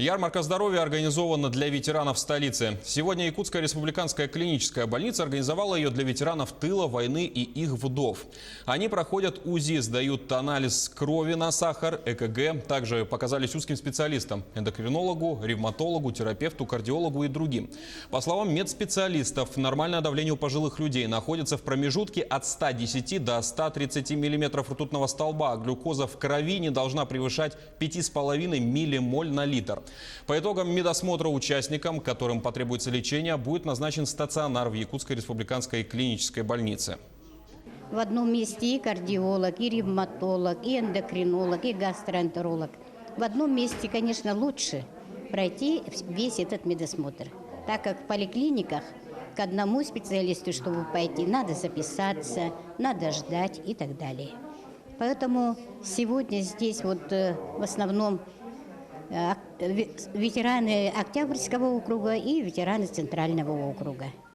Ярмарка здоровья организована для ветеранов столицы. Сегодня Якутская республиканская клиническая больница организовала ее для ветеранов тыла, войны и их вдов. Они проходят УЗИ, сдают анализ крови на сахар, ЭКГ. Также показались узким специалистам – эндокринологу, ревматологу, терапевту, кардиологу и другим. По словам медспециалистов, нормальное давление у пожилых людей находится в промежутке от 110 до 130 мм ртутного столба. Глюкоза в крови не должна превышать 5,5 миллимоль на литр. По итогам медосмотра участникам, которым потребуется лечение, будет назначен стационар в Якутской республиканской клинической больнице. В одном месте и кардиолог, и ревматолог, и эндокринолог, и гастроэнтеролог. В одном месте, конечно, лучше пройти весь этот медосмотр, так как в поликлиниках к одному специалисту, чтобы пойти, надо записаться, надо ждать и так далее. Поэтому сегодня здесь в основном ветераны Октябрьского округа и ветераны Центрального округа.